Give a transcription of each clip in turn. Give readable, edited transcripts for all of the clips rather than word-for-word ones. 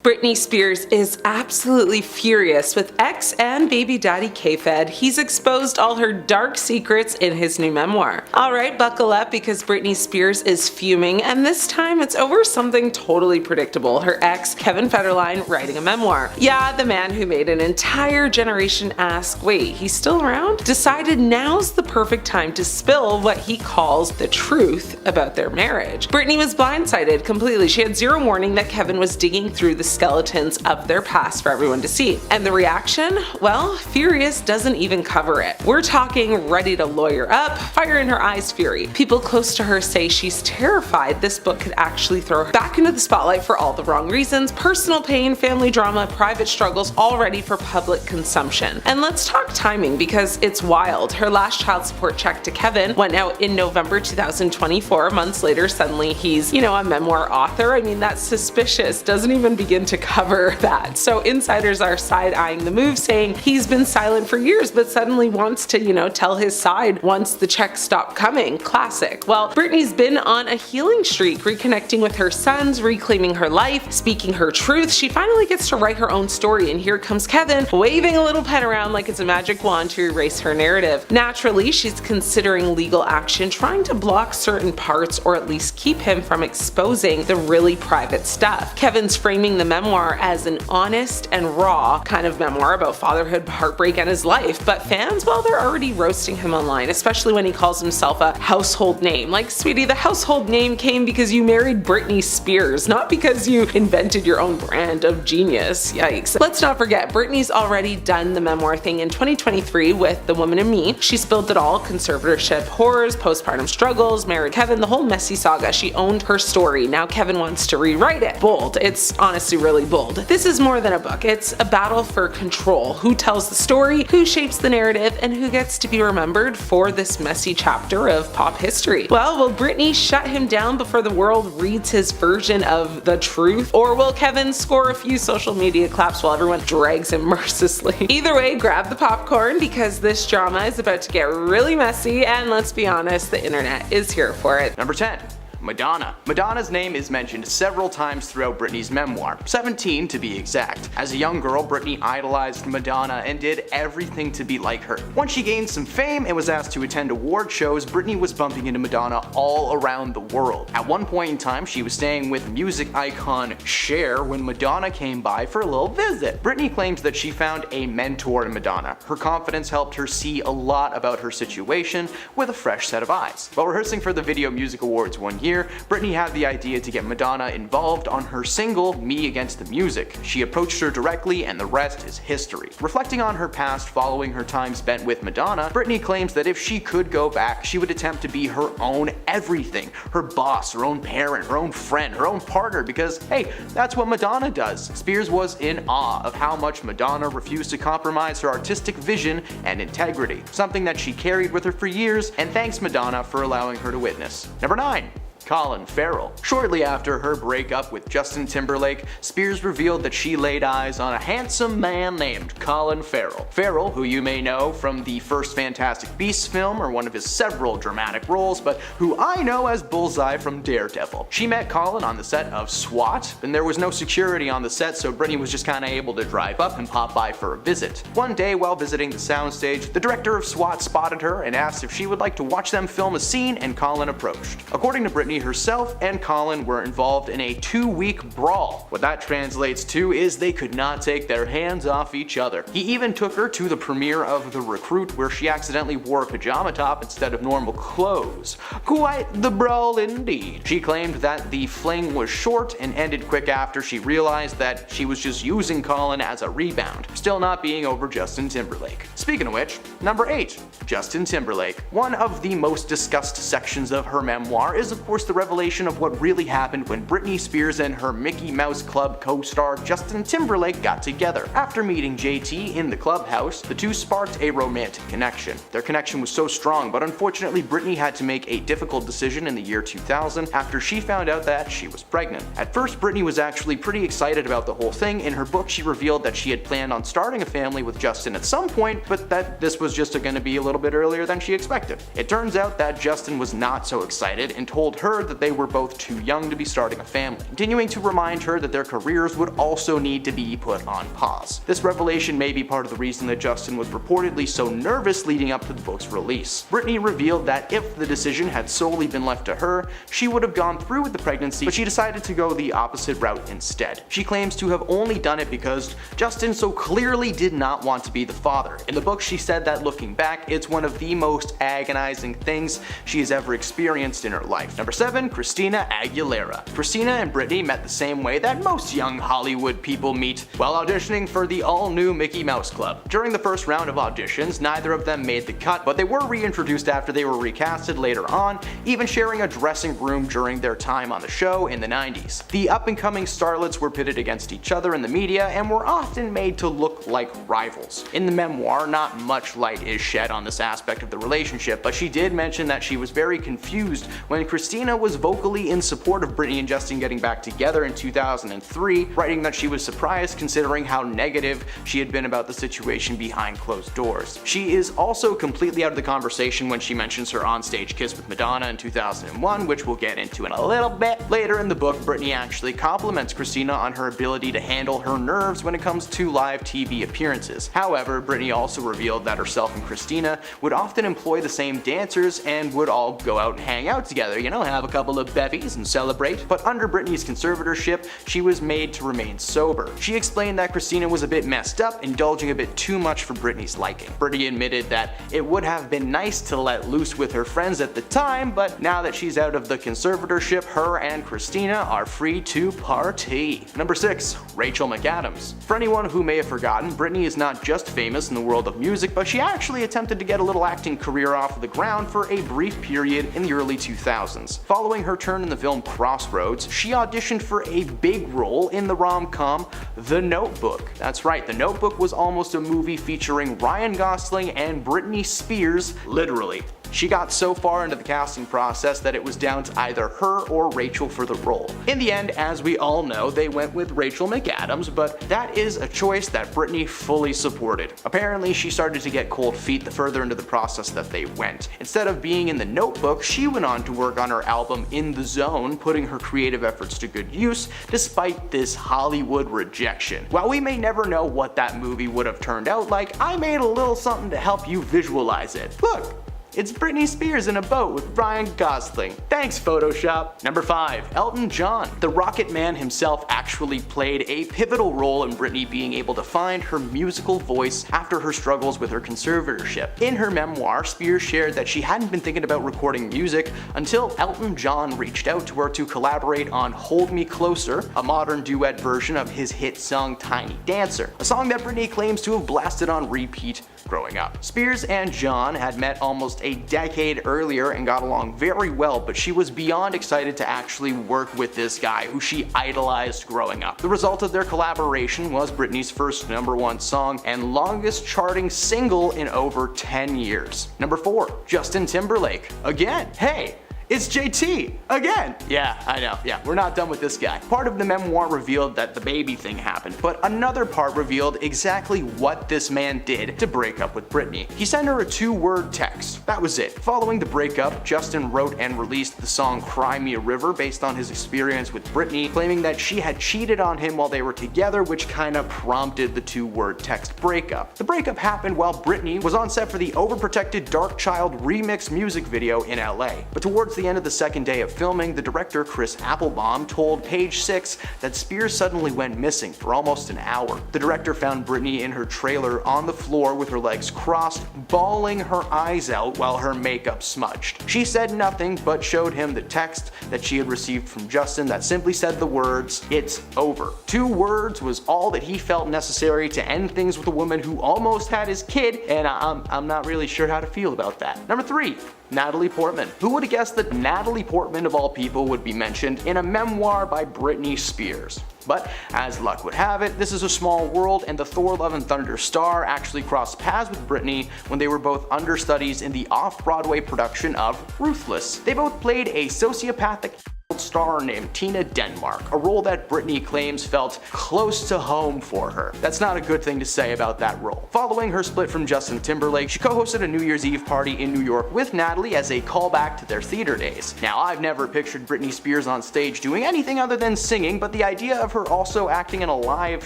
Britney Spears is absolutely furious with ex and baby daddy K-Fed. He's exposed all her dark secrets in his new memoir. Alright, buckle up because Britney Spears is fuming, and this time it's over something totally predictable: her ex, Kevin Federline, writing a memoir. Yeah, the man who made an entire generation ask, wait, he's still around? Decided now's the perfect time to spill what he calls the truth about their marriage. Britney was blindsided completely. She had zero warning that Kevin was digging through the skeletons of their past for everyone to see. And the reaction? Well, furious doesn't even cover it. We're talking ready to lawyer up, fire in her eyes fury. People close to her say she's terrified this book could actually throw her back into the spotlight for all the wrong reasons: personal pain, family drama, private struggles, all ready for public consumption. And let's talk timing, because it's wild. Her last child support check to Kevin went out in November 2024. Months later, suddenly he's, a memoir author. I mean, that's suspicious. Doesn't even begin to cover that. So insiders are side-eyeing the move, saying he's been silent for years but suddenly wants to, tell his side once the checks stop coming. Classic. Well, Britney's been on a healing streak, reconnecting with her sons, reclaiming her life, speaking her truth. She finally gets to write her own story, and here comes Kevin, waving a little pen around like it's a magic wand to erase her narrative. Naturally, she's considering legal action, trying to block certain parts or at least keep him from exposing the really private stuff. Kevin's framing the memoir as an honest and raw kind of memoir about fatherhood, heartbreak, and his life, but fans, well, they're already roasting him online, especially when he calls himself a household name. Like, sweetie, the household name came because you married Britney Spears, not because you invented your own brand of genius. Yikes. Let's not forget, Britney's already done the memoir thing in 2023 with The Woman in Me. She spilled it all: conservatorship horrors, postpartum struggles, married Kevin, the whole messy saga. She owned her story. Now Kevin wants to rewrite it. Bold. It's honestly really bold. This is more than a book. It's a battle for control. Who tells the story, who shapes the narrative, and who gets to be remembered for this messy chapter of pop history? Well, will Britney shut him down before the world reads his version of the truth? Or will Kevin score a few social media claps while everyone drags him mercilessly? Either way, grab the popcorn because this drama is about to get really messy, and let's be honest, the internet is here for it. Number 10. Madonna. Madonna's name is mentioned several times throughout Britney's memoir, 17 to be exact. As a young girl, Britney idolized Madonna and did everything to be like her. Once she gained some fame and was asked to attend award shows, Britney was bumping into Madonna all around the world. At one point in time, she was staying with music icon Cher when Madonna came by for a little visit. Britney claims that she found a mentor in Madonna. Her confidence helped her see a lot about her situation with a fresh set of eyes. While rehearsing for the Video Music Awards one year, Britney had the idea to get Madonna involved on her single Me Against the Music. She approached her directly, and the rest is history. Reflecting on her past following her time spent with Madonna, Britney claims that if she could go back, she would attempt to be her own everything: her boss, her own parent, her own friend, her own partner, because hey, that's what Madonna does. Spears was in awe of how much Madonna refused to compromise her artistic vision and integrity, something that she carried with her for years, and thanks Madonna for allowing her to witness. Number 9. Colin Farrell. Shortly after her breakup with Justin Timberlake, Spears revealed that she laid eyes on a handsome man named Colin Farrell. Farrell, who you may know from the first Fantastic Beasts film or one of his several dramatic roles, but who I know as Bullseye from Daredevil. She met Colin on the set of SWAT, and there was no security on the set, so Britney was just kinda able to drive up and pop by for a visit. One day while visiting the soundstage, the director of SWAT spotted her and asked if she would like to watch them film a scene, and Colin approached. According to Britney herself and Colin were involved in a 2-week brawl. What that translates to is they could not take their hands off each other. He even took her to the premiere of The Recruit, where she accidentally wore a pajama top instead of normal clothes. Quite the brawl indeed. She claimed that the fling was short and ended quick after she realized that she was just using Colin as a rebound, still not being over Justin Timberlake. Speaking of which, number 8. Justin Timberlake. One of the most discussed sections of her memoir is of course the revelation of what really happened when Britney Spears and her Mickey Mouse Club co-star Justin Timberlake got together. After meeting JT in the clubhouse, the two sparked a romantic connection. Their connection was so strong, but unfortunately Britney had to make a difficult decision in the year 2000 after she found out that she was pregnant. At first, Britney was actually pretty excited about the whole thing. In her book, she revealed that she had planned on starting a family with Justin at some point, but that this was just going to be a little bit earlier than she expected. It turns out that Justin was not so excited and told her her that they were both too young to be starting a family, continuing to remind her that their careers would also need to be put on pause. This revelation may be part of the reason that Justin was reportedly so nervous leading up to the book's release. Britney revealed that if the decision had solely been left to her, she would have gone through with the pregnancy, but she decided to go the opposite route instead. She claims to have only done it because Justin so clearly did not want to be the father. In the book, she said that looking back, it's one of the most agonizing things she has ever experienced in her life. Number 7, Christina Aguilera. Christina and Britney met the same way that most young Hollywood people meet, while auditioning for the all-new Mickey Mouse Club. During the first round of auditions, neither of them made the cut, but they were reintroduced after they were recasted later on, even sharing a dressing room during their time on the show in the 90s. The up-and-coming starlets were pitted against each other in the media and were often made to look like rivals. In the memoir, not much light is shed on this aspect of the relationship, but she did mention that she was very confused when Christina was vocally in support of Britney and Justin getting back together in 2003, writing that she was surprised considering how negative she had been about the situation behind closed doors. She is also completely out of the conversation when she mentions her onstage kiss with Madonna in 2001, which we'll get into in a little bit. Later in the book, Britney actually compliments Christina on her ability to handle her nerves when it comes to live TV appearances. However, Britney also revealed that herself and Christina would often employ the same dancers and would all go out and hang out together, you know, have a couple of bevies and celebrate. But under Britney's conservatorship, she was made to remain sober. She explained that Christina was a bit messed up, indulging a bit too much for Britney's liking. Britney admitted that it would have been nice to let loose with her friends at the time, but now that she's out of the conservatorship, her and Christina are free to party. Number 6, Rachel McAdams. For anyone who may have forgotten, Britney is not just famous in the world of music, but she actually attempted to get a little acting career off of the ground for a brief period in the early 2000s. Following her turn in the film Crossroads, she auditioned for a big role in the rom-com The Notebook. That's right, The Notebook was almost a movie featuring Ryan Gosling and Britney Spears, literally. She got so far into the casting process that it was down to either her or Rachel for the role. In the end, as we all know, they went with Rachel McAdams, but that is a choice that Britney fully supported. Apparently, she started to get cold feet the further into the process that they went. Instead of being in The Notebook, she went on to work on her album In the Zone, putting her creative efforts to good use despite this Hollywood rejection. While we may never know what that movie would have turned out like, I made a little something to help you visualize it. Look! It's Britney Spears in a boat with Ryan Gosling. Thanks, Photoshop. Number 5, Elton John. The Rocket Man himself actually played a pivotal role in Britney being able to find her musical voice after her struggles with her conservatorship. In her memoir, Spears shared that she hadn't been thinking about recording music until Elton John reached out to her to collaborate on Hold Me Closer, a modern duet version of his hit song Tiny Dancer, a song that Britney claims to have blasted on repeat growing up. Spears and John had met almost a decade earlier and got along very well, but she was beyond excited to actually work with this guy who she idolized growing up. The result of their collaboration was Britney's first #1 song and longest charting single in over 10 years. Number 4, Justin Timberlake. Again, hey! It's JT! Again! Yeah, I know. Yeah, we're not done with this guy. Part of the memoir revealed that the baby thing happened, but another part revealed exactly what this man did to break up with Britney. He sent her a 2-word text. That was it. Following the breakup, Justin wrote and released the song Cry Me a River based on his experience with Britney, claiming that she had cheated on him while they were together, which kinda prompted the 2-word text breakup. The breakup happened while Britney was on set for the overprotected Dark Child remix music video in LA. But towards the end of the second day of filming, the director Chris Applebaum told Page 6 that Spears suddenly went missing for almost an hour. The director found Britney in her trailer on the floor with her legs crossed, bawling her eyes out while her makeup smudged. She said nothing but showed him the text that she had received from Justin that simply said the words, "It's over." 2 words was all that he felt necessary to end things with a woman who almost had his kid, and I'm not really sure how to feel about that. Number 3, Natalie Portman. Who would have guessed that Natalie Portman of all people would be mentioned in a memoir by Britney Spears? But as luck would have it, this is a small world, and the Thor Love and Thunder star actually crossed paths with Britney when they were both understudies in the off-Broadway production of Ruthless. They both played a sociopathic child star named Tina Denmark, a role that Britney claims felt close to home for her. That's not a good thing to say about that role. Following her split from Justin Timberlake, she co-hosted a New Year's Eve party in New York with Natalie as a callback to their theater days. Now, I've never pictured Britney Spears on stage doing anything other than singing, but the idea of her also acting in a live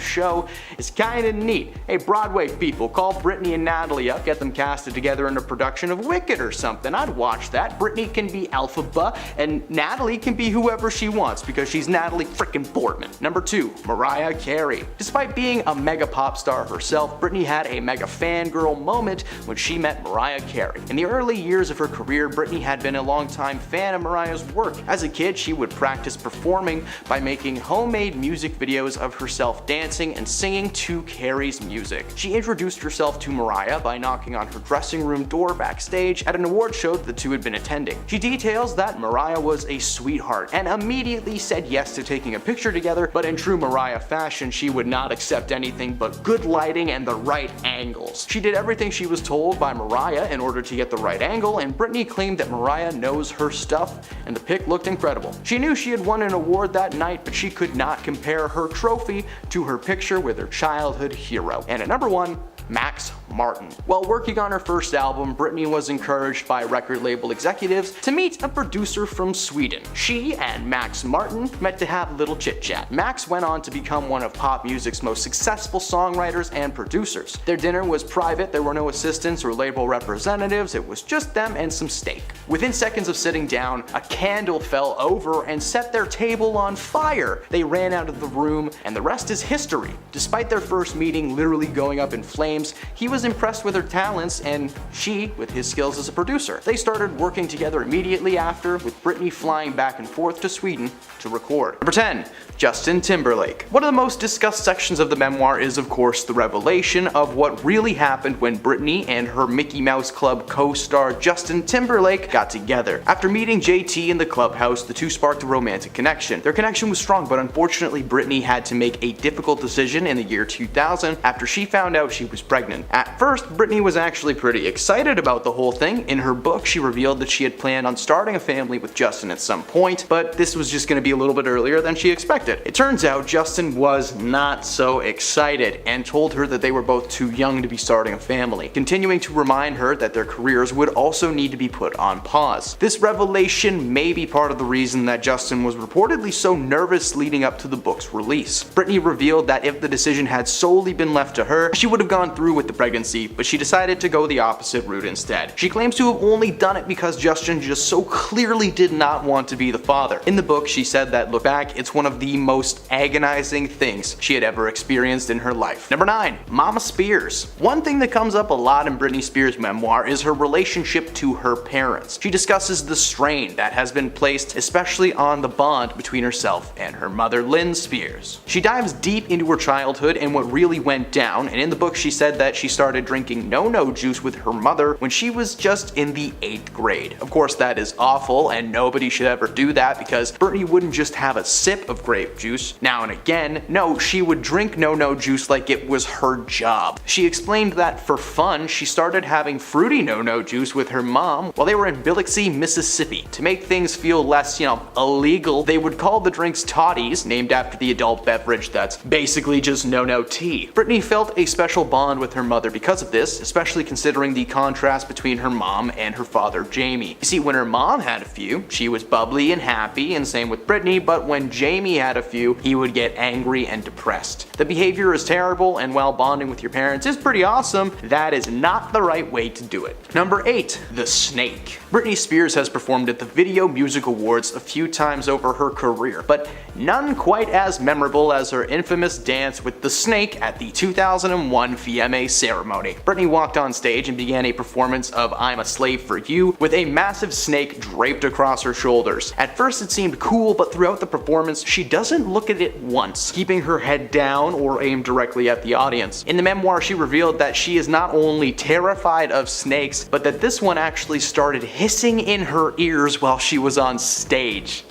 show is kinda neat. Hey, Broadway people, call Britney and Natalie up, get them casted together in a production of Wicked or something. I'd watch that. Britney can be Elphaba, and Natalie can be whoever she wants because she's Natalie frickin' Portman. Number 2, Mariah Carey. Despite being a mega pop star herself, Britney had a mega fangirl moment when she met Mariah Carey. In the early years of her career, Britney had been a longtime fan of Mariah's work. As a kid, she would practice performing by making homemade music videos of herself dancing and singing to Carey's music. She introduced herself to Mariah by knocking on her dressing room door backstage at an award show that the two had been attending. She details that Mariah was a sweetheart and immediately said yes to taking a picture together, but in true Mariah fashion, she would not accept anything but good lighting and the right angles. She did everything she was told by Mariah in order to get the right angle, and Britney claimed that Mariah knows her stuff, and the pic looked incredible. She knew she had won an award that night, but she could not compare her trophy to her picture with her childhood hero. And at number 1, Max Martin. While working on her first album, Britney was encouraged by record label executives to meet a producer from Sweden. She and Max Martin met to have a little chit-chat. Max went on to become one of pop music's most successful songwriters and producers. Their dinner was private, there were no assistants or label representatives, it was just them and some steak. Within seconds of sitting down, a candle fell over and set their table on fire. They ran out of the room, and the rest is history. Despite their first meeting literally going up in flames, he was impressed with her talents and she with his skills as a producer. They started working together immediately after, with Britney flying back and forth to Sweden to record. Number 10, Justin Timberlake. One of the most discussed sections of the memoir is, of course, the revelation of what really happened when Britney and her Mickey Mouse Club co-star Justin Timberlake got together. After meeting JT in the clubhouse, the two sparked a romantic connection. Their connection was strong, but unfortunately Britney had to make a difficult decision in the year 2000 after she found out she was pregnant. At first, Britney was actually pretty excited about the whole thing. In her book, she revealed that she had planned on starting a family with Justin at some point, but this was just going to be a little bit earlier than she expected. It turns out Justin was not so excited and told her that they were both too young to be starting a family, continuing to remind her that their careers would also need to be put on pause. This revelation may be part of the reason that Justin was reportedly so nervous leading up to the book's release. Britney revealed that if the decision had solely been left to her, she would have gone through with the pregnancy, but she decided to go the opposite route instead. She claims to have only done it because Justin just so clearly did not want to be the father. In the book, she said that, look back, it's one of the most agonizing things she had ever experienced in her life. Number 9, Mama Spears. One thing that comes up a lot in Britney Spears' memoir is her relationship to her parents. She discusses the strain that has been placed especially on the bond between herself and her mother, Lynn Spears. She dives deep into her childhood and what really went down, and in the book she said that she started drinking no-no juice with her mother when she was just in the 8th grade. Of course, that is awful and nobody should ever do that because Britney wouldn't just have a sip of grape juice now and again. No, she would drink no-no juice like it was her job. She explained that for fun, she started having fruity no-no juice with her mom while they were in Biloxi, Mississippi. To make things feel less, illegal, they would call the drinks toddies, named after the adult beverage that's basically just no-no tea. Britney felt a special bond with her mother because of this, especially considering the contrast between her mom and her father, Jamie. You see, when her mom had a few, she was bubbly and happy, and same with Britney, but when Jamie had a few, he would get angry and depressed. The behavior is terrible, and while bonding with your parents is pretty awesome, that is not the right way to do it. Number 8, the snake. Britney Spears has performed at the Video Music Awards a few times over her career, but none quite as memorable as her infamous dance with the snake at the 2001 VMA ceremony. Britney walked on stage and began a performance of I'm a Slave for You with a massive snake draped across her shoulders. At first it seemed cool, but throughout the performance she doesn't look at it once, keeping her head down or aimed directly at the audience. In the memoir, she revealed that she is not only terrified of snakes, but that this one actually started hissing in her ears while she was on stage.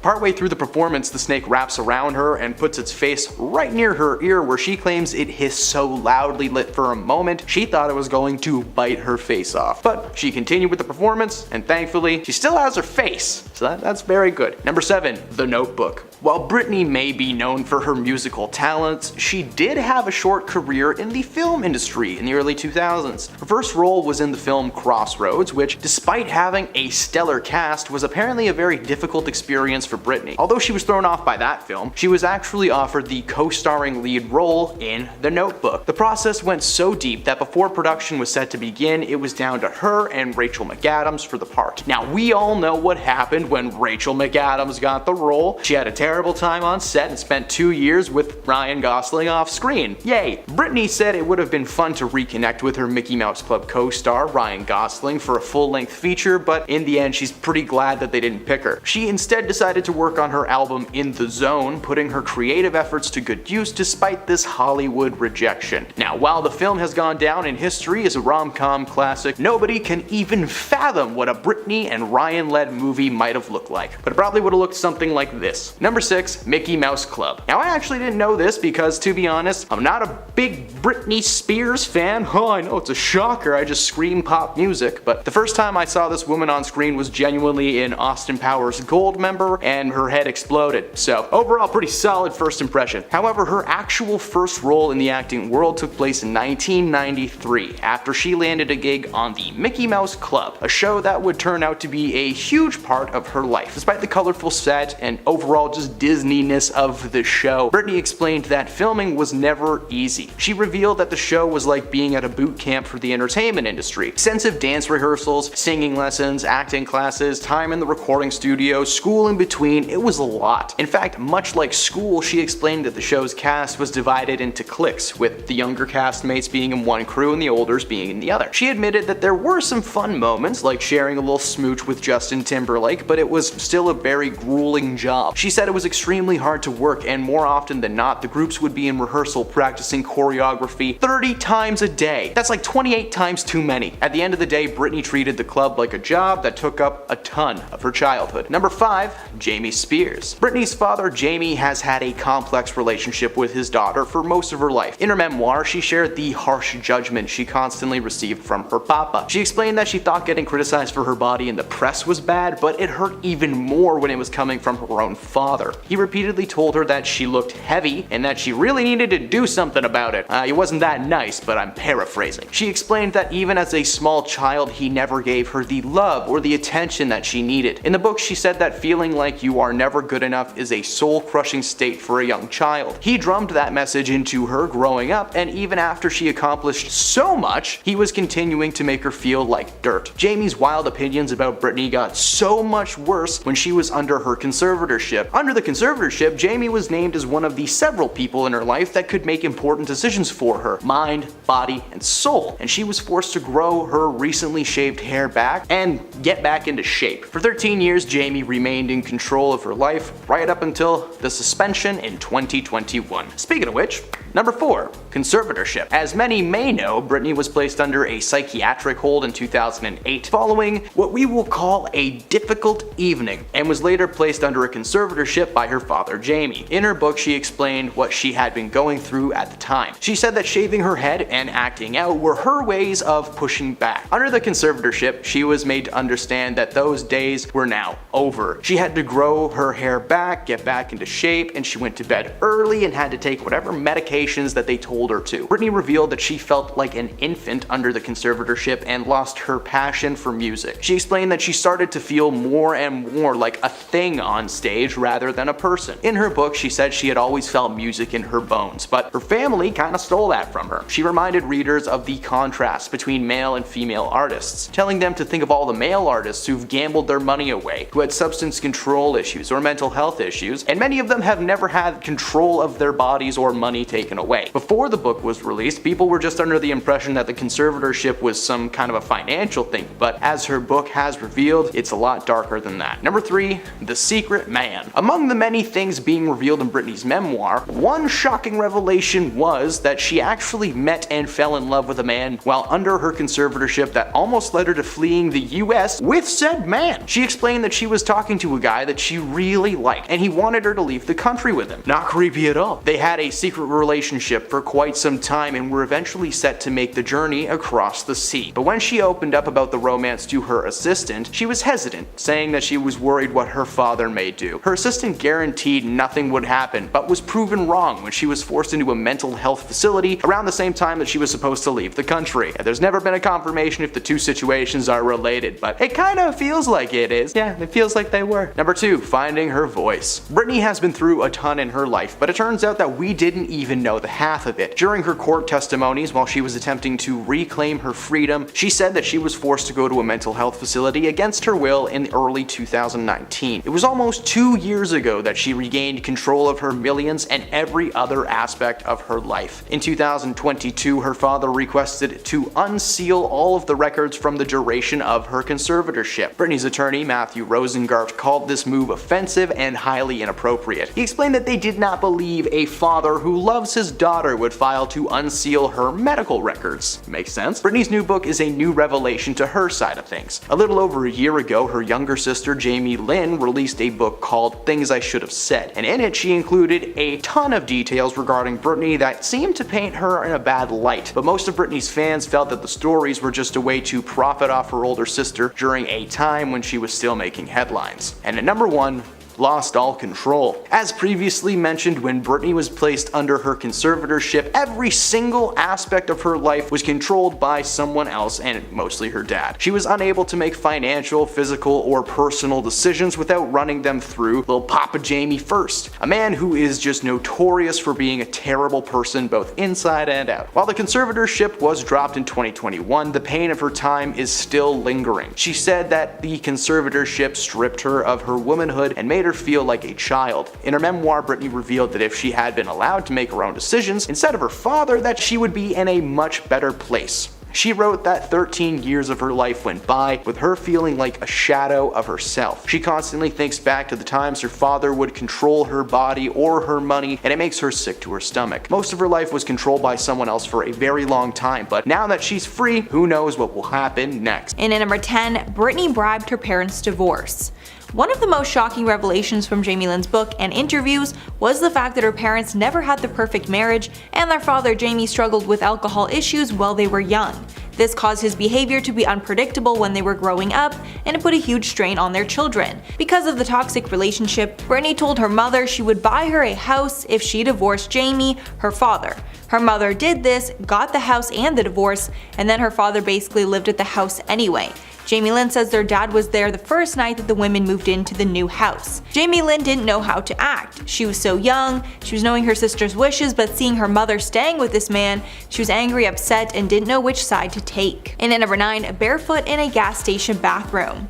Partway through the performance, the snake wraps around her and puts its face right near her ear, where she claims it hissed so loudly that for a moment she thought it was going to bite her face off. But she continued with the performance, and thankfully she still has her face, so that's very good. Number 7, The Notebook. While Britney may be known for her musical talents, she did have a short career in the film industry in the early 2000s. Her first role was in the film Crossroads, which, despite having a stellar cast, was apparently a very difficult experience for Britney. Although she was thrown off by that film, she was actually offered the co-starring lead role in The Notebook. The process went so deep that before production was set to begin, it was down to her and Rachel McAdams for the part. Now, we all know what happened when Rachel McAdams got the role. She had a terrible time on set and spent 2 years with Ryan Gosling off screen. Yay! Britney said it would have been fun to reconnect with her Mickey Mouse Club co-star Ryan Gosling for a full-length feature, but in the end she's pretty glad that they didn't pick her. She instead decided to work on her album In the Zone, putting her creative efforts to good use despite this Hollywood rejection. Now, while the film has gone down in history as a rom-com classic, nobody can even fathom what a Britney and Ryan-led movie might have looked like. But it probably would have looked something like this. Number 6, Mickey Mouse Club. Now, I actually didn't know this because, to be honest, I'm not a big Britney Spears fan. Oh, I know, it's a shocker, I just scream pop music. But the first time I saw this woman on screen was genuinely in Austin Powers Goldmember, and her head exploded. So, overall, pretty solid first impression. However, her actual first role in the acting world took place in 1993, after she landed a gig on the Mickey Mouse Club, a show that would turn out to be a huge part of her life. Despite the colorful set and overall just Disney-ness of the show, Britney explained that filming was never easy. She revealed that the show was like being at a boot camp for the entertainment industry. Extensive dance rehearsals, singing lessons, acting classes, time in the recording studio, school in between, it was a lot. In fact, much like school, she explained that the show's cast was divided into cliques, with the younger castmates being in one crew and the olders being in the other. She admitted that there were some fun moments, like sharing a little smooch with Justin Timberlake, but it was still a very grueling job. She said it was extremely hard to work, and more often than not, the groups would be in rehearsal practicing choreography 30 times a day. That's like 28 times too many. At the end of the day, Britney treated the club like a job that took up a ton of her childhood. Number 5, Jamie Spears. Britney's father, Jamie, has had a complex relationship with his daughter for most of her life. In her memoir, she shared the harsh judgment she constantly received from her papa. She explained that she thought getting criticized for her body in the press was bad, but it hurt even more when it was coming from her own father. He repeatedly told her that she looked heavy and that she really needed to do something about it. He wasn't that nice, but I'm paraphrasing. She explained that even as a small child, he never gave her the love or the attention that she needed. In the book, she said that feeling like you are never good enough is a soul-crushing state for a young child. He drummed that message into her growing up, and even after she accomplished so much, he was continuing to make her feel like dirt. Jamie's wild opinions about Britney got so much worse when she was under her conservatorship. Under the conservatorship, Jamie was named as one of the several people in her life that could make important decisions for her, mind, body, and soul, and she was forced to grow her recently shaved hair back and get back into shape. For 13 years, Jamie remained in control of her life, right up until the suspension in 2021. Speaking of which, number 4, conservatorship. As many may know, Britney was placed under a psychiatric hold in 2008 following what we will call a difficult evening, and was later placed under a conservatorship by her father, Jamie. In her book, she explained what she had been going through at the time. She said that shaving her head and acting out were her ways of pushing back. Under the conservatorship, she was made to understand that those days were now over. She had to grow her hair back, get back into shape, and she went to bed early and had to take whatever medications that they told her to. Britney revealed that she felt like an infant under the conservatorship and lost her passion for music. She explained that she started to feel more and more like a thing on stage rather than a person. In her book, she said she had always felt music in her bones, but her family kind of stole that from her. She reminded readers of the contrast between male and female artists, telling them to think of all the male artists who've gambled their money away, who had substance control issues or mental health issues, and many of them have never had control of their bodies or money taken away. Before the book was released, people were just under the impression that the conservatorship was some kind of a financial thing, but as her book has revealed, it's a lot darker than that. Number 3, The Secret Man. Among Among the many things being revealed in Britney's memoir, one shocking revelation was that she actually met and fell in love with a man while under her conservatorship that almost led her to fleeing the US with said man. She explained that she was talking to a guy that she really liked and he wanted her to leave the country with him. Not creepy at all. They had a secret relationship for quite some time and were eventually set to make the journey across the sea. But when she opened up about the romance to her assistant, she was hesitant, saying that she was worried what her father may do. Her assistant guaranteed nothing would happen, but was proven wrong when she was forced into a mental health facility around the same time that she was supposed to leave the country. And there's never been a confirmation if the two situations are related, but it kind of feels like it is. Yeah, it feels like they were. Number 2, finding her voice. Britney has been through a ton in her life, but it turns out that we didn't even know the half of it. During her court testimonies, while she was attempting to reclaim her freedom, she said that she was forced to go to a mental health facility against her will in early 2019. It was almost 2 years ago that she regained control of her millions and every other aspect of her life. In 2022, her father requested to unseal all of the records from the duration of her conservatorship. Britney's attorney, Matthew Rosengart, called this move offensive and highly inappropriate. He explained that they did not believe a father who loves his daughter would file to unseal her medical records. Makes sense. Britney's new book is a new revelation to her side of things. A little over a year ago, her younger sister Jamie Lynn released a book called Things I Should Have Said, and in it she included a ton of details regarding Britney that seemed to paint her in a bad light. But most of Britney's fans felt that the stories were just a way to profit off her older sister during a time when she was still making headlines. And at number 1, lost all control. As previously mentioned, when Britney was placed under her conservatorship, every single aspect of her life was controlled by someone else, and mostly her dad. She was unable to make financial, physical, or personal decisions without running them through little Papa Jamie first, a man who is just notorious for being a terrible person both inside and out. While the conservatorship was dropped in 2021, the pain of her time is still lingering. She said that the conservatorship stripped her of her womanhood and made her feel like a child. In her memoir, Britney revealed that if she had been allowed to make her own decisions instead of her father, that she would be in a much better place. She wrote that 13 years of her life went by with her feeling like a shadow of herself. She constantly thinks back to the times her father would control her body or her money, and it makes her sick to her stomach. Most of her life was controlled by someone else for a very long time, but now that she's free, who knows what will happen next. And at number 10, Britney bribed her parents' divorce. One of the most shocking revelations from Jamie Lynn's book and interviews was the fact that her parents never had the perfect marriage, and their father Jamie struggled with alcohol issues while they were young. This caused his behavior to be unpredictable when they were growing up, and it put a huge strain on their children. Because of the toxic relationship, Britney told her mother she would buy her a house if she divorced Jamie, her father. Her mother did this, got the house and the divorce, and then her father basically lived at the house anyway. Jamie Lynn says their dad was there the first night that the women moved into the new house. Jamie Lynn didn't know how to act. She was so young, she was knowing her sister's wishes, but seeing her mother staying with this man, she was angry, upset, and didn't know which side to take. And at number 9, barefoot in a gas station bathroom.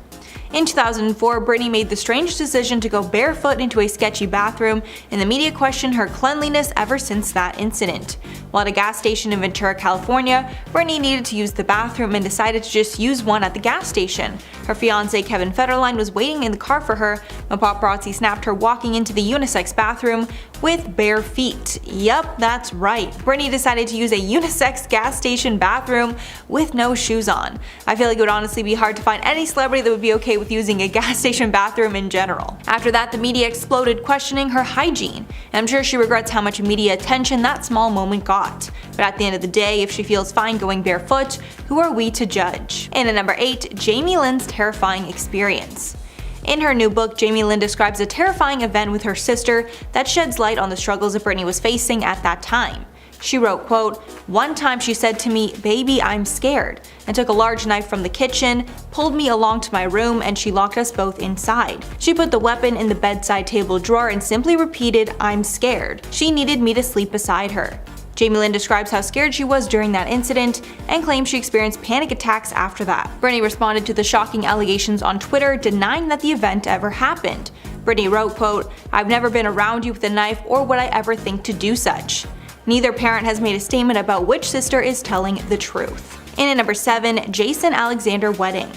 In 2004, Britney made the strange decision to go barefoot into a sketchy bathroom, and the media questioned her cleanliness ever since that incident. While at a gas station in Ventura, California, Britney needed to use the bathroom and decided to just use one at the gas station. Her fiancé Kevin Federline was waiting in the car for her when paparazzi snapped her walking into the unisex bathroom with bare feet. Yup, that's right. Britney decided to use a unisex gas station bathroom with no shoes on. I feel like it would honestly be hard to find any celebrity that would be okay with using a gas station bathroom in general. After that, the media exploded questioning her hygiene, and I'm sure she regrets how much media attention that small moment got. But at the end of the day, if she feels fine going barefoot, who are we to judge? And at number 8, Jamie Lynn's terrifying experience. In her new book, Jamie Lynn describes a terrifying event with her sister that sheds light on the struggles that Britney was facing at that time. She wrote, quote, "One time she said to me, 'Baby, I'm scared,' and took a large knife from the kitchen, pulled me along to my room, and she locked us both inside. She put the weapon in the bedside table drawer and simply repeated, 'I'm scared.' She needed me to sleep beside her." Jamie Lynn describes how scared she was during that incident and claims she experienced panic attacks after that. Britney responded to the shocking allegations on Twitter, denying that the event ever happened. Britney wrote, quote, "I've never been around you with a knife, or would I ever think to do such." Neither parent has made a statement about which sister is telling the truth. And at number 7, Jason Alexander wedding.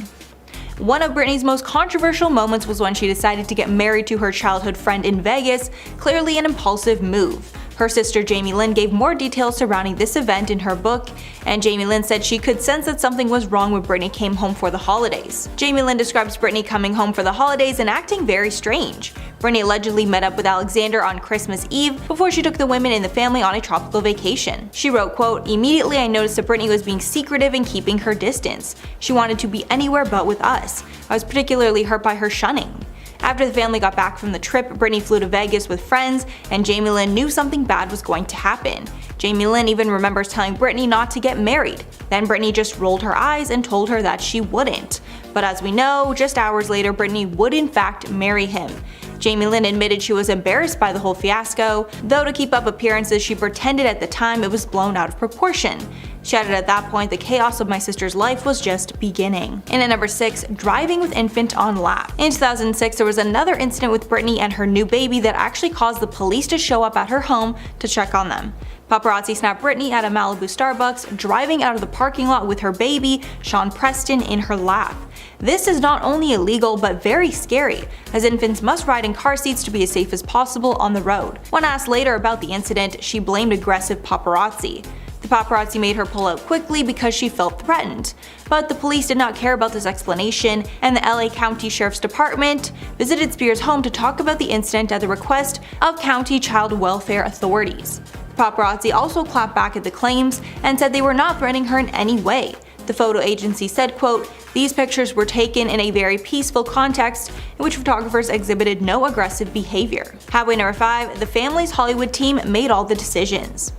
One of Britney's most controversial moments was when she decided to get married to her childhood friend in Vegas, clearly an impulsive move. Her sister Jamie Lynn gave more details surrounding this event in her book, and Jamie Lynn said she could sense that something was wrong when Britney came home for the holidays. Jamie Lynn describes Britney coming home for the holidays and acting very strange. Britney allegedly met up with Alexander on Christmas Eve before she took the women in the family on a tropical vacation. She wrote, quote, "Immediately I noticed that Britney was being secretive and keeping her distance. She wanted to be anywhere but with us. I was particularly hurt by her shunning." After the family got back from the trip, Britney flew to Vegas with friends, and Jamie Lynn knew something bad was going to happen. Jamie Lynn even remembers telling Britney not to get married. Then Britney just rolled her eyes and told her that she wouldn't. But as we know, just hours later Britney would in fact marry him. Jamie Lynn admitted she was embarrassed by the whole fiasco, though to keep up appearances she pretended at the time it was blown out of proportion. She added, "At that point, the chaos of my sister's life was just beginning." And at number 6, driving with infant on lap. In 2006, there was another incident with Britney and her new baby that actually caused the police to show up at her home to check on them. Paparazzi snapped Britney at a Malibu Starbucks driving out of the parking lot with her baby, Sean Preston, in her lap. This is not only illegal but very scary, as infants must ride in car seats to be as safe as possible on the road. When asked later about the incident, she blamed aggressive paparazzi. The paparazzi made her pull out quickly because she felt threatened. But the police did not care about this explanation, and the LA County Sheriff's Department visited Spears' home to talk about the incident at the request of county child welfare authorities. The paparazzi also clapped back at the claims and said they were not threatening her in any way. The photo agency said, quote, "These pictures were taken in a very peaceful context in which photographers exhibited no aggressive behavior." Halfway number 5, the family's Hollywood team made all the decisions.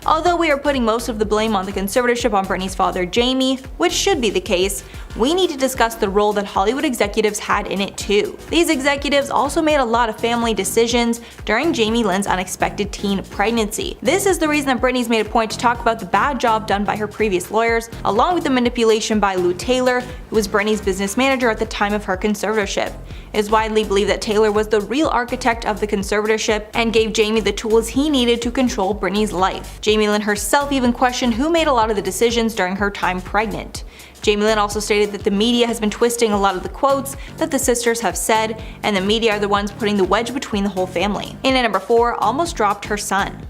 Although we are putting most of the blame on the conservatorship on Britney's father Jamie, which should be the case, we need to discuss the role that Hollywood executives had in it too. These executives also made a lot of family decisions during Jamie Lynn's unexpected teen pregnancy. This is the reason that Britney's made a point to talk about the bad job done by her previous lawyers, along with the manipulation by Lou Taylor, who was Britney's business manager at the time of her conservatorship. It is widely believed that Taylor was the real architect of the conservatorship and gave Jamie the tools he needed to control Britney's life. Jamie Lynn herself even questioned who made a lot of the decisions during her time pregnant. Jamie Lynn also stated that the media has been twisting a lot of the quotes that the sisters have said, and the media are the ones putting the wedge between the whole family. And at number 4, almost dropped her son.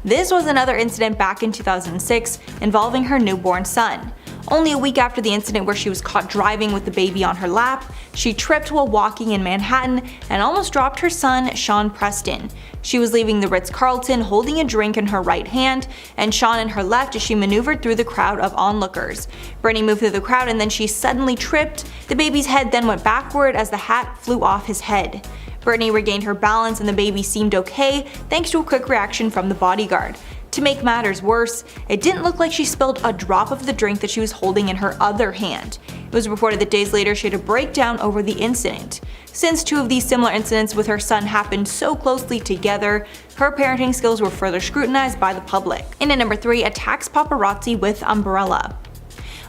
This was another incident back in 2006 involving her newborn son. Only a week after the incident where she was caught driving with the baby on her lap, she tripped while walking in Manhattan and almost dropped her son, Sean Preston. She was leaving the Ritz-Carlton holding a drink in her right hand and Sean in her left as she maneuvered through the crowd of onlookers. Britney moved through the crowd and then she suddenly tripped. The baby's head then went backward as the hat flew off his head. Britney regained her balance and the baby seemed okay thanks to a quick reaction from the bodyguard. To make matters worse, it didn't look like she spilled a drop of the drink that she was holding in her other hand. It was reported that days later she had a breakdown over the incident. Since 2 of these similar incidents with her son happened so closely together, her parenting skills were further scrutinized by the public. And at number 3, attacks paparazzi with umbrella.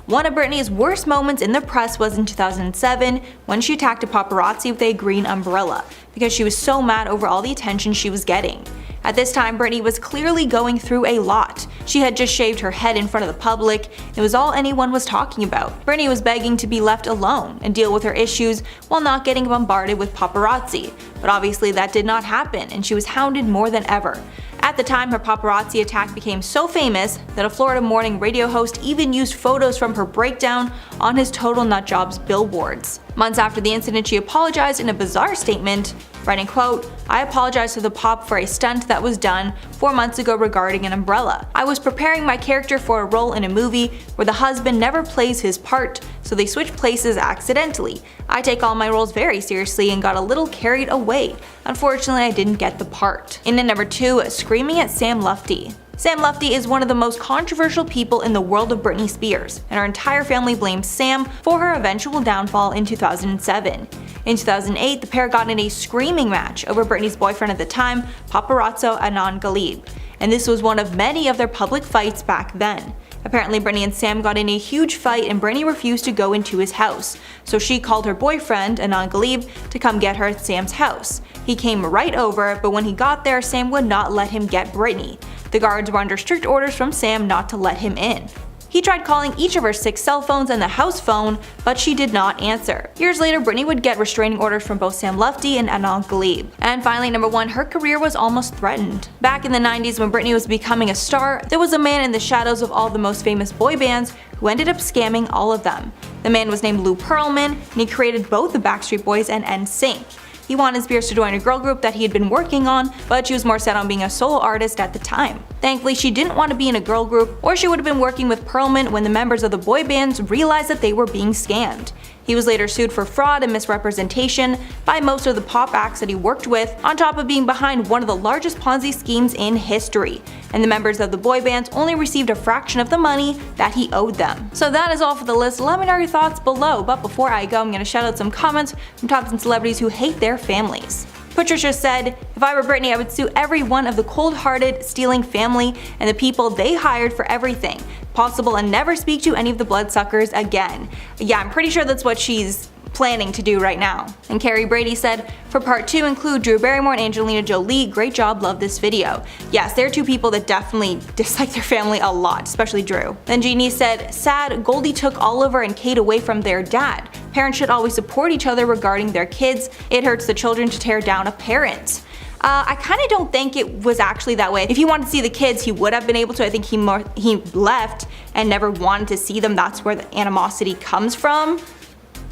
One of Britney's worst moments in the press was in 2007 when she attacked a paparazzi with a green umbrella because she was so mad over all the attention she was getting. At this time, Britney was clearly going through a lot. She had just shaved her head in front of the public. It was all anyone was talking about. Britney was begging to be left alone and deal with her issues while not getting bombarded with paparazzi. But obviously that did not happen and she was hounded more than ever. At the time, her paparazzi attack became so famous that a Florida morning radio host even used photos from her breakdown on his Total Nutjobs billboards. Months after the incident, she apologized in a bizarre statement, writing, quote, "I apologize to the pop for a stunt that was done 4 months ago regarding an umbrella. I was preparing my character for a role in a movie where the husband never plays his part, so they switched places accidentally. I take all my roles very seriously and got a little carried away. Unfortunately, I didn't get the part." And at number 2, screaming at Sam Lufty. Sam Lufty is one of the most controversial people in the world of Britney Spears, and her entire family blames Sam for her eventual downfall in 2007. In 2008, the pair got in a screaming match over Britney's boyfriend at the time, paparazzo Adnan Ghalib, and this was one of many of their public fights back then. Apparently, Britney and Sam got in a huge fight and Britney refused to go into his house, so she called her boyfriend, Adnan Ghalib, to come get her at Sam's house. He came right over, but when he got there, Sam would not let him get Britney. The guards were under strict orders from Sam not to let him in. He tried calling each of her 6 cell phones and the house phone, but she did not answer. Years later, Britney would get restraining orders from both Sam Lutfi and Adnan Ghalib. And finally, number 1, her career was almost threatened. Back in the 90s when Britney was becoming a star, there was a man in the shadows of all the most famous boy bands who ended up scamming all of them. The man was named Lou Pearlman, and he created both the Backstreet Boys and NSYNC. He wanted Spears to join a girl group that he had been working on, but she was more set on being a solo artist at the time. Thankfully, she didn't want to be in a girl group, or she would have been working with Pearlman when the members of the boy bands realized that they were being scammed. He was later sued for fraud and misrepresentation by most of the pop acts that he worked with, on top of being behind one of the largest Ponzi schemes in history. And the members of the boy bands only received a fraction of the money that he owed them. So that is all for the list. Let me know your thoughts below, but before I go, I'm going to shout out some comments from top 10 celebrities who hate their families. Patricia said, "If I were Britney, I would sue every one of the cold-hearted, stealing family and the people they hired for everything possible and never speak to any of the bloodsuckers again." Yeah, I'm pretty sure that's what she's planning to do right now. And Carrie Brady said, "For part 2 include Drew Barrymore and Angelina Jolie. Great job, love this video." Yes, they're 2 people that definitely dislike their family a lot, especially Drew. Then Jeannie said, "Sad, Goldie took Oliver and Kate away from their dad. Parents should always support each other regarding their kids. It hurts the children to tear down a parent." I kind of don't think it was actually that way. If he wanted to see the kids, he would have been able to. I think he left and never wanted to see them. That's where the animosity comes from.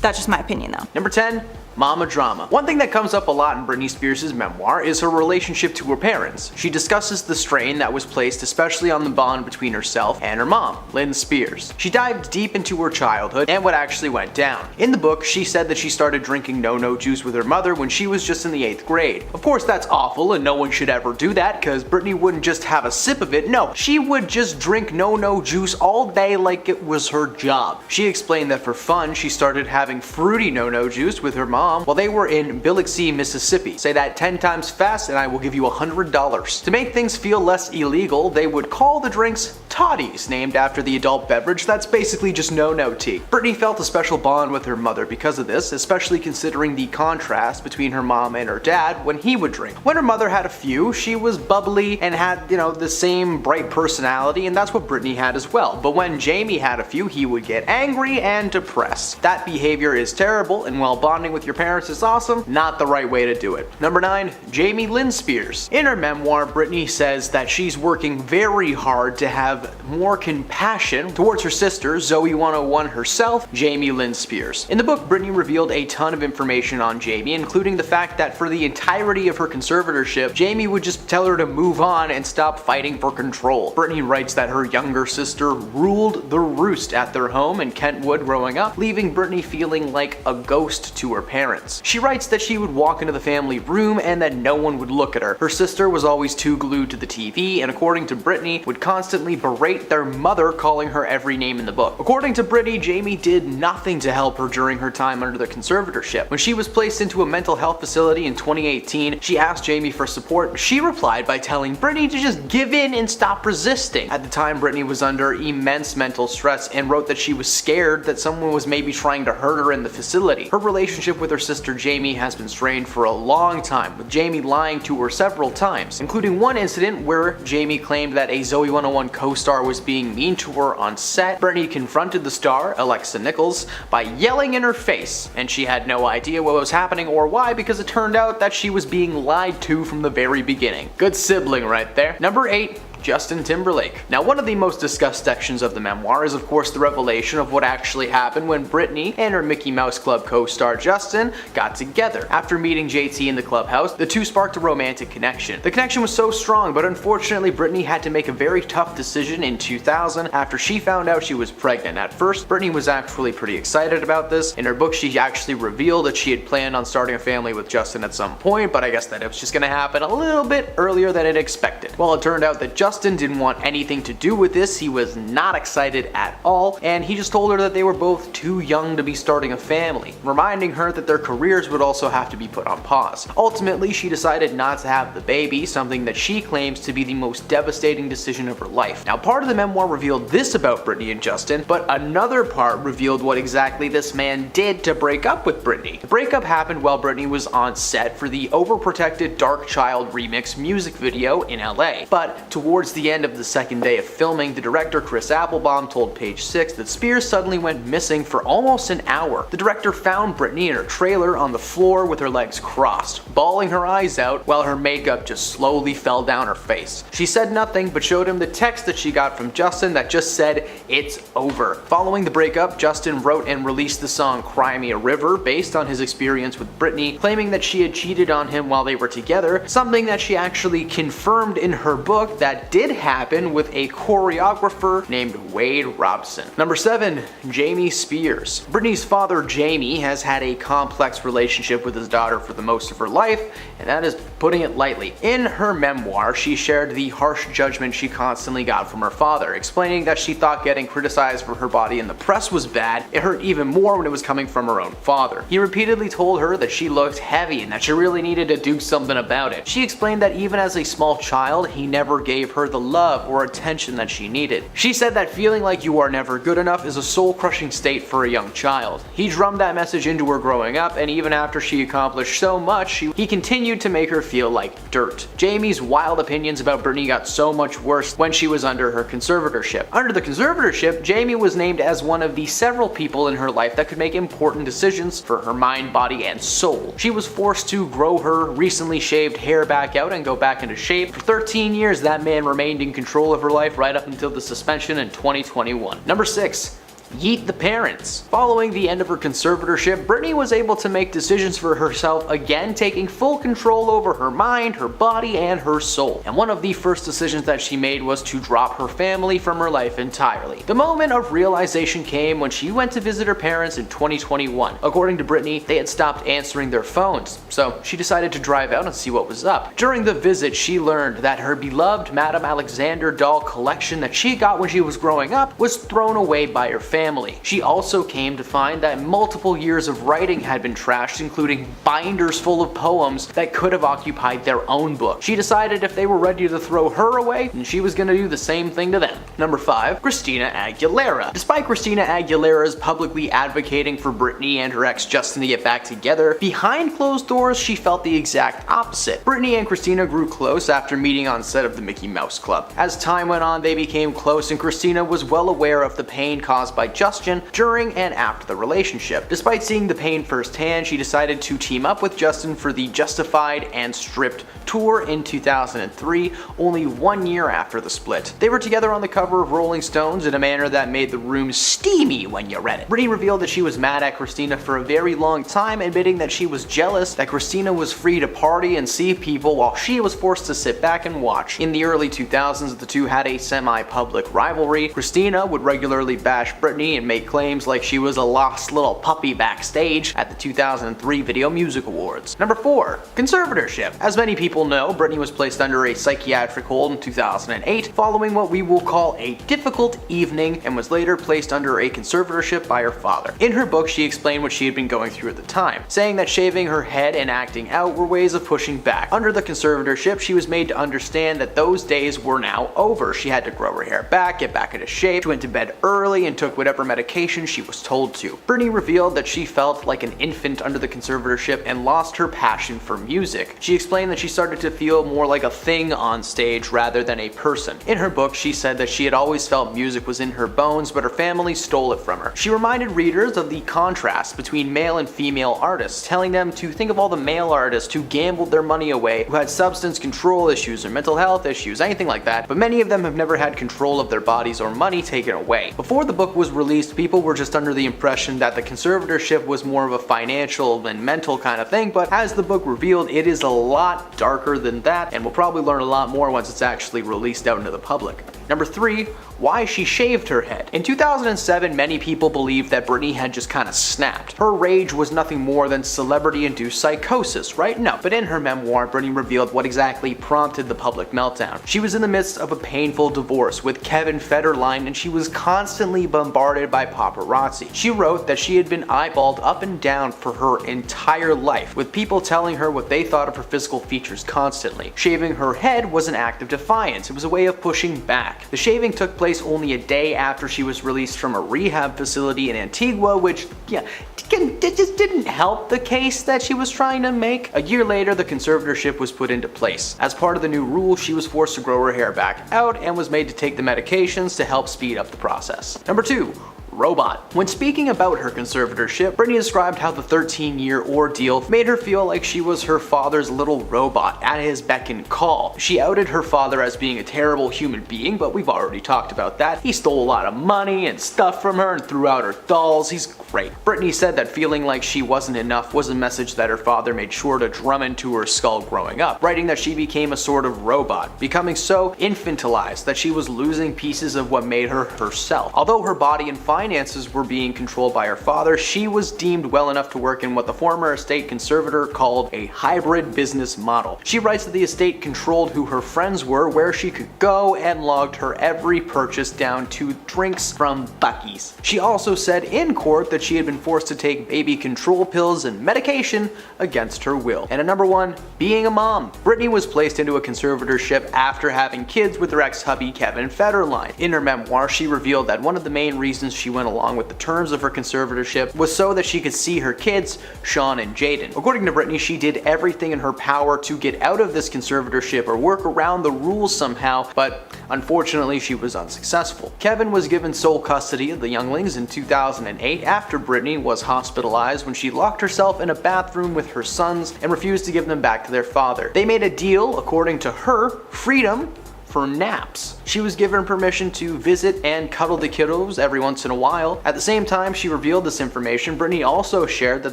That's just my opinion though. Number 10. Mama drama. One thing that comes up a lot in Britney Spears' memoir is her relationship to her parents. She discusses the strain that was placed especially on the bond between herself and her mom, Lynn Spears. She dived deep into her childhood and what actually went down. In the book, she said that she started drinking no-no juice with her mother when she was just in the 8th grade. Of course, that's awful and no one should ever do that, because Britney wouldn't just have a sip of it. No, she would just drink no-no juice all day like it was her job. She explained that for fun, she started having fruity no-no juice with her mom while they were in Biloxi, Mississippi. Say that 10 times fast and I will give you $100. To make things feel less illegal, they would call the drinks toddies, named after the adult beverage that's basically just no-no tea. Britney felt a special bond with her mother because of this, especially considering the contrast between her mom and her dad when he would drink. When her mother had a few, she was bubbly and had, the same bright personality, and that's what Britney had as well. But when Jamie had a few, he would get angry and depressed. That behavior is terrible, and while bonding with your parents is awesome, not the right way to do it. Number 9. Jamie Lynn Spears. In her memoir, Britney says that she's working very hard to have more compassion towards her sister, Zoe 101 herself, Jamie Lynn Spears. In the book, Britney revealed a ton of information on Jamie, including the fact that for the entirety of her conservatorship, Jamie would just tell her to move on and stop fighting for control. Britney writes that her younger sister ruled the roost at their home in Kentwood growing up, leaving Britney feeling like a ghost to her parents. She writes that she would walk into the family room and that no one would look at her. Her sister was always too glued to the TV, and according to Britney, would constantly berate their mother, calling her every name in the book. According to Britney, Jamie did nothing to help her during her time under the conservatorship. When she was placed into a mental health facility in 2018, she asked Jamie for support. She replied by telling Britney to just give in and stop resisting. At the time, Britney was under immense mental stress and wrote that she was scared that someone was maybe trying to hurt her in the facility. Her relationship with her sister Jamie has been strained for a long time, with Jamie lying to her several times, including one incident where Jamie claimed that a Zoe 101 co-star was being mean to her on set. Britney confronted the star, Alexa Nichols, by yelling in her face, and she had no idea what was happening or why, because it turned out that she was being lied to from the very beginning. Good sibling right there. Number 8. Justin Timberlake. Now, one of the most discussed sections of the memoir is of course the revelation of what actually happened when Britney and her Mickey Mouse Club co-star Justin got together. After meeting JT in the clubhouse, the two sparked a romantic connection. The connection was so strong, but unfortunately Britney had to make a very tough decision in 2000 after she found out she was pregnant. At first, Britney was actually pretty excited about this. In her book, she actually revealed that she had planned on starting a family with Justin at some point, but I guess that it was just gonna happen a little bit earlier than it expected. Well, it turned out that Justin didn't want anything to do with this. He was not excited at all, and he just told her that they were both too young to be starting a family, reminding her that their careers would also have to be put on pause. Ultimately, she decided not to have the baby, something that she claims to be the most devastating decision of her life. Now, part of the memoir revealed this about Britney and Justin, but another part revealed what exactly this man did to break up with Britney. The breakup happened while Britney was on set for the overprotected Dark Child remix music video in LA, but towards Towards the end of the second day of filming, the director Chris Applebaum told Page Six that Spears suddenly went missing for almost an hour. The director found Britney in her trailer on the floor with her legs crossed, bawling her eyes out while her makeup just slowly fell down her face. She said nothing but showed him the text that she got from Justin that just said, "It's over." Following the breakup, Justin wrote and released the song Cry Me a River based on his experience with Britney, claiming that she had cheated on him while they were together, something that she actually confirmed in her book that did happen with a choreographer named Wade Robson. Number 7. Jamie Spears. Britney's father Jamie has had a complex relationship with his daughter for the most of her life, and that is putting it lightly. In her memoir, she shared the harsh judgment she constantly got from her father, explaining that she thought getting criticized for her body in the press was bad. It hurt even more when it was coming from her own father. He repeatedly told her that she looked heavy and that she really needed to do something about it. She explained that even as a small child, he never gave her the love or attention that she needed. She said that feeling like you are never good enough is a soul-crushing state for a young child. He drummed that message into her growing up, and even after she accomplished so much, he continued to make her feel like dirt. Jamie's wild opinions about Britney got so much worse when she was under her conservatorship. Under the conservatorship, Jamie was named as one of the several people in her life that could make important decisions for her mind, body, and soul. She was forced to grow her recently shaved hair back out and go back into shape. For 13 years, that man remained in control of her life right up until the suspension in 2021. Number 6. Yeet the parents. Following the end of her conservatorship, Britney was able to make decisions for herself again, taking full control over her mind, her body, and her soul. And one of the first decisions that she made was to drop her family from her life entirely. The moment of realization came when she went to visit her parents in 2021. According to Britney, they had stopped answering their phones, so she decided to drive out and see what was up. During the visit, she learned that her beloved Madame Alexander doll collection that she got when she was growing up was thrown away by her family. She also came to find that multiple years of writing had been trashed, including binders full of poems that could have occupied their own book. She decided if they were ready to throw her away, then she was going to do the same thing to them. Number 5. Christina Aguilera. Despite Christina Aguilera's publicly advocating for Britney and her ex Justin to get back together, behind closed doors she felt the exact opposite. Britney and Christina grew close after meeting on set of the Mickey Mouse Club. As time went on, they became close, and Christina was well aware of the pain caused by Justin during and after the relationship. Despite seeing the pain firsthand, she decided to team up with Justin for the Justified and Stripped tour in 2003, only 1 year after the split. They were together on the cover of Rolling Stones in a manner that made the room steamy when you read it. Britney revealed that she was mad at Christina for a very long time, admitting that she was jealous that Christina was free to party and see people while she was forced to sit back and watch. In the early 2000s, the two had a semi-public rivalry. Christina would regularly bash Britney and make claims like she was a lost little puppy backstage at the 2003 Video Music Awards. Number 4. Conservatorship. As many people know, Britney was placed under a psychiatric hold in 2008 following what we will call a difficult evening, and was later placed under a conservatorship by her father. In her book, she explained what she had been going through at the time, saying that shaving her head and acting out were ways of pushing back. Under the conservatorship, she was made to understand that those days were now over. She had to grow her hair back, get back into shape. She went to bed early and took whatever medication she was told to. Britney revealed that she felt like an infant under the conservatorship and lost her passion for music. She explained that she started to feel more like a thing on stage rather than a person. In her book, she said that she had always felt music was in her bones, but her family stole it from her. She reminded readers of the contrast between male and female artists, telling them to think of all the male artists who gambled their money away, who had substance control issues or mental health issues, anything like that, but many of them have never had control of their bodies or money taken away. Before the book was released, people were just under the impression that the conservatorship was more of a financial and mental kind of thing, but as the book revealed, it is a lot darker than that, and we'll probably learn a lot more once it's actually released out into the public. Number 3. Why she shaved her head. In 2007, many people believed that Britney had just kind of snapped. Her rage was nothing more than celebrity-induced psychosis, right? No. But in her memoir, Britney revealed what exactly prompted the public meltdown. She was in the midst of a painful divorce with Kevin Federline, and she was constantly bombarded by paparazzi. She wrote that she had been eyeballed up and down for her entire life, with people telling her what they thought of her physical features constantly. Shaving her head was an act of defiance. It was a way of pushing back. neck. The shaving took place only a day after she was released from a rehab facility in Antigua, which, it just didn't help the case that she was trying to make. A year later, the conservatorship was put into place. As part of the new rule, she was forced to grow her hair back out and was made to take the medications to help speed up the process. Number 2. Robot. When speaking about her conservatorship, Britney described how the 13-year ordeal made her feel like she was her father's little robot at his beck and call. She outed her father as being a terrible human being, but we've already talked about that. He stole a lot of money and stuff from her and threw out her dolls. He's great. Britney said that feeling like she wasn't enough was a message that her father made sure to drum into her skull growing up, writing that she became a sort of robot, becoming so infantilized that she was losing pieces of what made her herself. Although her body and finances were being controlled by her father, she was deemed well enough to work in what the former estate conservator called a hybrid business model. She writes that the estate controlled who her friends were, where she could go, and logged her every purchase down to drinks from Buc-ee's. She also said in court that she had been forced to take baby control pills and medication against her will. And at number 1, being a mom. Britney was placed into a conservatorship after having kids with her ex-hubby Kevin Federline. In her memoir, she revealed that one of the main reasons she went along with the terms of her conservatorship was so that she could see her kids, Sean and Jaden. According to Britney, she did everything in her power to get out of this conservatorship or work around the rules somehow, but unfortunately she was unsuccessful. Kevin was given sole custody of the younglings in 2008 after Britney was hospitalized when she locked herself in a bathroom with her sons and refused to give them back to their father. They made a deal, according to her, freedom for naps. She was given permission to visit and cuddle the kiddos every once in a while. At the same time she revealed this information, Britney also shared that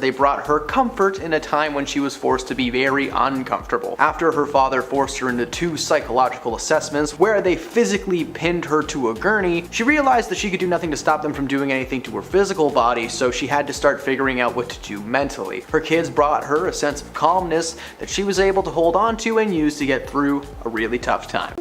they brought her comfort in a time when she was forced to be very uncomfortable. After her father forced her into 2 psychological assessments where they physically pinned her to a gurney, she realized that she could do nothing to stop them from doing anything to her physical body, so she had to start figuring out what to do mentally. Her kids brought her a sense of calmness that she was able to hold on to and use to get through a really tough time.